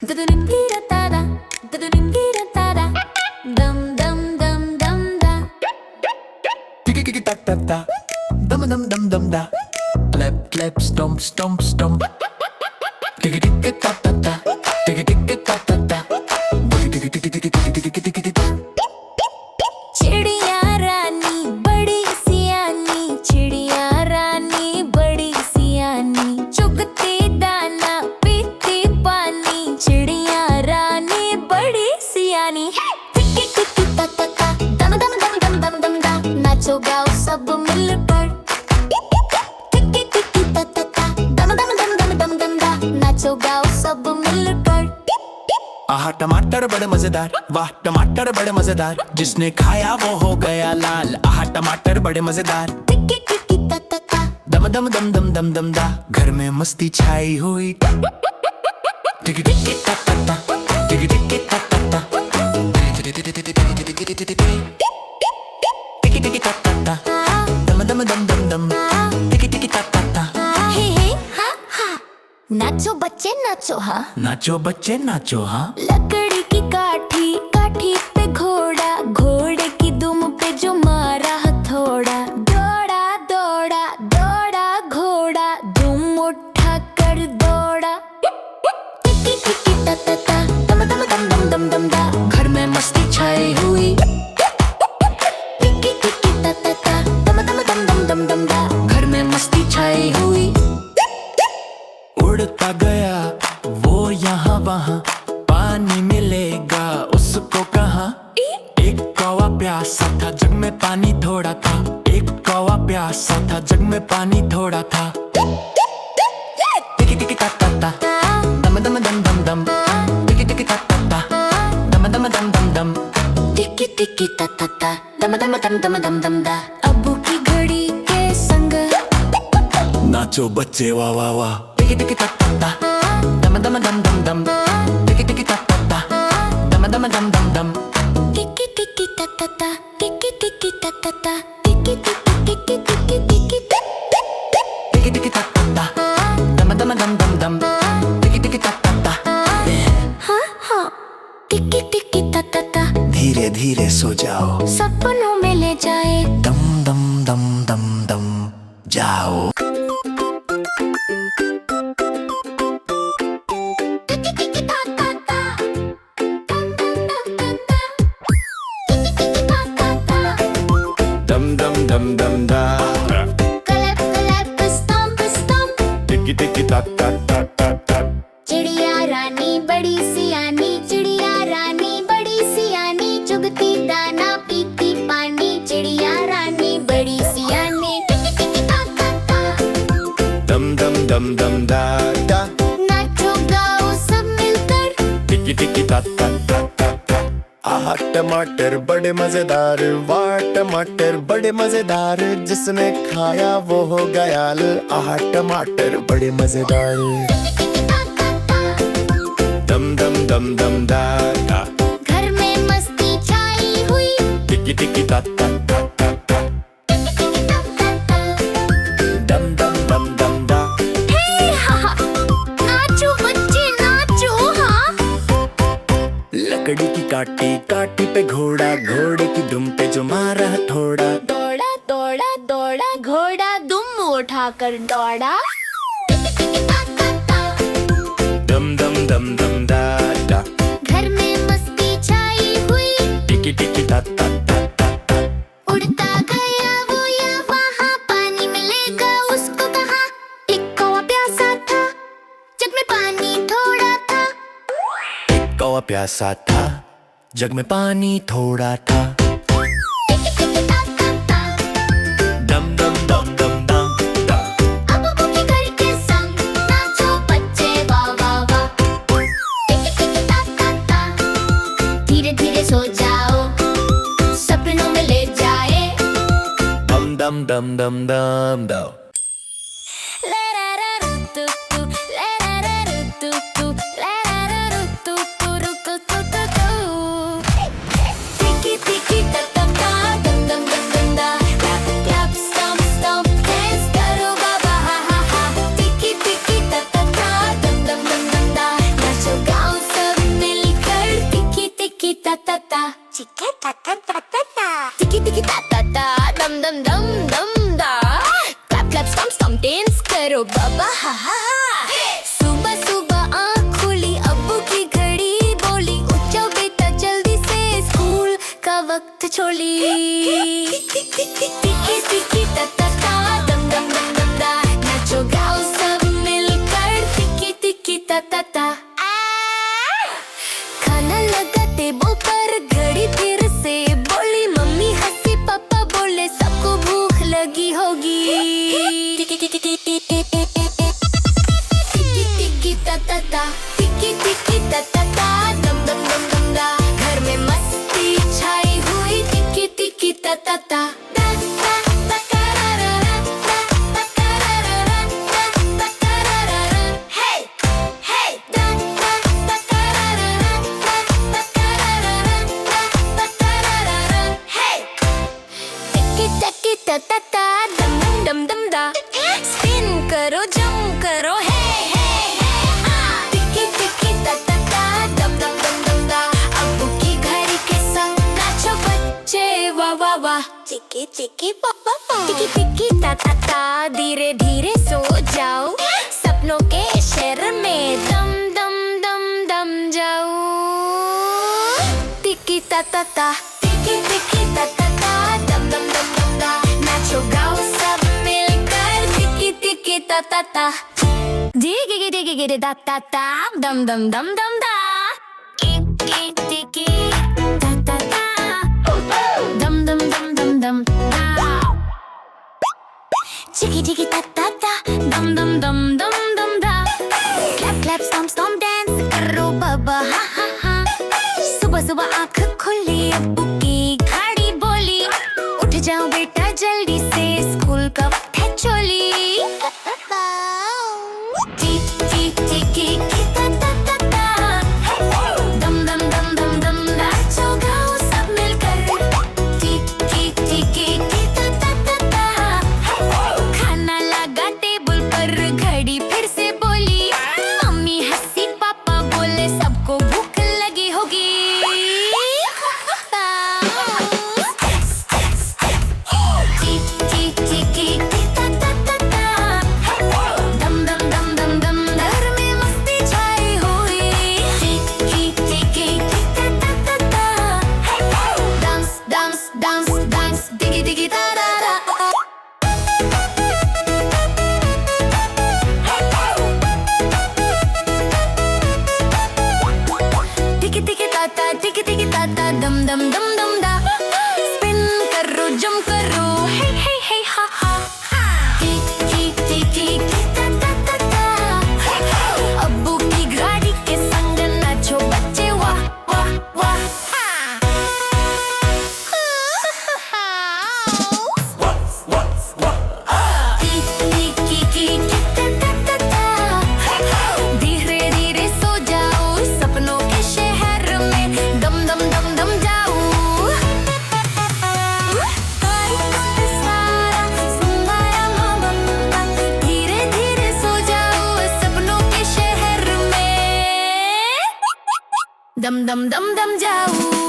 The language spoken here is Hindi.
da-da-dum-dee-da-da-da, da-da-dum-dee-da-da-da, dum-dum-dum-dum-da. Tiki-tiki-ta-ta-ta, dum-dum-dum-dum-da. Clap, clap, stomp, stomp, stomp. Tiki-tiki-ta-ta-ta, tiki-tiki-ta-ta-ta. Tiki-tiki-tiki-tiki-tiki-tiki-tiki-tiki. चिड़िया रानी बड़ी सियानी, चिड़िया रानी बड़ी सियानी, चुगती दाना पीती पानी, चिड़िया रानी बड़ी सियानी। टिकी टिकी ता ता ता, दम दम दम दम दम दम दा, नाचो गाओ सब मिलकर। टिकी टिकी ता ता ता, दम दम दम दम दम दम दा, नाचो गाओ सब मिलकर। आहा टमाटर बड़े मजेदार, वाह टमाटर बड़े मजेदार, जिसने खाया वो हो गया लाल। आहा टमाटर बड़े मजेदार, टिकी टिकी ता ता ता, दम दम दम दम दम दम दा, घर में मस्ती छाई हुई। टिकी टिकी ता ता ता, टिकी टिकी ता ता ता, टिकी टिकी ता ता ता, दम दम दम दम दम, टिकी टिकी ता ता ता। हे हे हा हा, नाचो बच्चे नाचो हाँ। नाचो बच्चे नाचो हाँ। लकड़ी की काठी, काठी पे घोड़ा, घोड़े की दुम पे जो मारा हथौड़ा। दौड़ा दौड़ा दौड़ा घोड़ा, दुम उठा कर दौड़ा। टिकी टिकी ता ता ता, दम दम दम दम दम दम दा, घर में मस्ती छाई हुई। टिकी टिकी ता ता ता, दम दम दम दम दम दम दा, घर में मस्ती छाई हुई। उड़ता गया वो यहाँ वहाँ, पानी मिलेगा उसको कहाँ। एक कौवा प्यासा था, जग में पानी थोड़ा था। एक कौवा प्यासा था, जग में पानी थोड़ा था। टिकी टिकी ता ता ता, दम दम दम दम दम, टिकी टिकी ता ता ता, दम दम दम दम दम। टिकी टिकी ता ता ता, दम दम दम दम दम दम दा, अब्बू की घड़ी के संग। नाचो बच्चे वाह वाह वाह। टिकी टिकी ता ता ता, दम दम दम दम दम, टिकी टिकी ता ता ता, दम दम दम दम दम। टिकी टिकी ता ता ता, टिकी टिकी ता ता ता, टिकी टिकी टिकी टिकी टिकी टिक। टिकी टिकी ता ता ता, दम दम दम दम दम, टिकी टिकी ता ता ता। हाँ हाँ, टिकी टिकी ता ता ता, धीरे धीरे सो जाओ, सपनों में ले जाए। दम दम दम दम दम जाओ। टिकी टिकी ता ता ता, दम दम दम दम दा, dum dum dum dum da. Clap clap stump stump. Tiki tiki ta ta ta ta ta. चिड़िया रानी बड़ी सियानी, चिड़िया रानी बड़ी सियानी, चुगती दाना पीती पानी, चिड़िया रानी बड़ी सियानी। टिकी टिकी ता ता ता, Dum dum dum dum da da. नाचो गाओ सब मिलकर। Tiki tiki ta ta ta ta ta. आहा टमाटर बड़े मजेदार, वाह टमाटर बड़े मजेदार, जिसने खाया वो हो गया लाल। आहा टमाटर बड़े मजेदार। टिकी ता ता ता, Dum dum dum dum da da. घर में मस्ती छाई हुई। Tiki tiki ta ta ta ta ta. टिकी टिकी ता ता ता, Dum dum dum dum da. हे हा हा, नाचो बच्चे नाचो हाँ। लकड़ी की काटी, काटी पे घोड़ा, घोड़े की दुम पे जो मारा हथौड़ा। दौड़ा दौड़ा दौड़ा घोड़ा, दुम उठाकर दौड़ा। टिकी टिकी ता ता ता, Dum dum dum dum da da. घर में मस्ती छाई हुई। Tiki tiki ta ta ta ta ta. उड़ता गया वो या वहाँ, पानी मिलेगा उसको कहाँ। एक कौवा प्यासा था, जग में पानी थोड़ा था। एक कौवा प्यासा था, जग में पानी थोड़ा था। टिकी टिकी ता ता ता, Dum dum dum dum dum da. अब्बू की घड़ी के संग, नाचो बच्चे वाह वाह वाह। टिकी टिकी ता ता ता, धीरे धीरे सो जाओ, सपनों में ले जाए। Dum dum dum dum dum dum. Tiki tiki ta ta ta, dum dum dum dum da, clap clap stomp stomp, dance करो बाबा हा हा हा। Tiki tiki ta ta ta, dum dum dum dum da, नाचो गाओ सब चिके ता ता ता ता ता टिकी टिकी ता ता ता दम दम दम दम दा clap clap stump stump dance करो बाबा हा हा सुबह सुबह आँख खुली अब्बू की घड़ी बोली उठो बेटा जल्दी से स्कूल का वक्त छोड़ी टिकी टिकी ता ता ता दम दम दम दम दा नाचो गाओ सब मिलकर टिकी टिकी ता ता ता खाना लगा टेबल पर घड़ी फिर से बोली मम्मी हंसी पापा बोले सबको भूख लगी होगी टिकी टिकी टिकी टिकी ता ता ता टिकी टिकी ता ता ता दम दम दम दम दा घर में मस्ती छाई हुई टिकी टिकी ता ता ता ता ता ता दम दम दम दम दा स्पिन करो जंप करो हे हे हे टिकी टिकी ता ता ता दम दम दम दम दा अब्बू की घड़ी के संग नाचो बच्चे वाह वाह वाह टिकी टिकी पापा टिकी टिकी ता ता ता धीरे धीरे सो जाओ सपनों के शहर में दम दम दम दम जाओ टिकी ता ता ता टिकी टिकी ता ता ता दम दम दम दम दा नाचो गाओ सब मिलकर टिकी टिकी ता ता ता डिगी डिगी डिगी ता ता ता दम दम दम दम दा टिकी टिकी ता ता ता दम दम दम दम दम दा चिकी चिकी ता ता ता दम दम दम दम दम दा clap clap stump stump dance करो बाबा हा हा हा सुबह सुबह आँख खुली अब्बू की घड़ी बोली उठ जाओ बेटा जल्दी से स्कूल का वक्त है चोली टिकी टिकी ता ता ता ता दम दम दम दम दम नाचो गाओ सब मिलकर टिकी टिकी ता ता ता ता खाना लगा टेबल पर घड़ी फिर से बोली मम्मी हंसी पापा बोले सबको भूख लगी होगी टिकी टिकी ता ता दम दम दम दम दा स्पिन करो जंप करो हे हे हे हा हा टिकी टिकी ता ता ता ता अब्बू की घड़ी के संग नाचो बच्चे वाह वाह वाह टिकी ता ता ता धीरे धीरे सो जाओ सपनों के शहर में दम दम दम दम जाओ धीरे धीरे सो जाओ सपनों के शहर में दम दम दम दम जाओ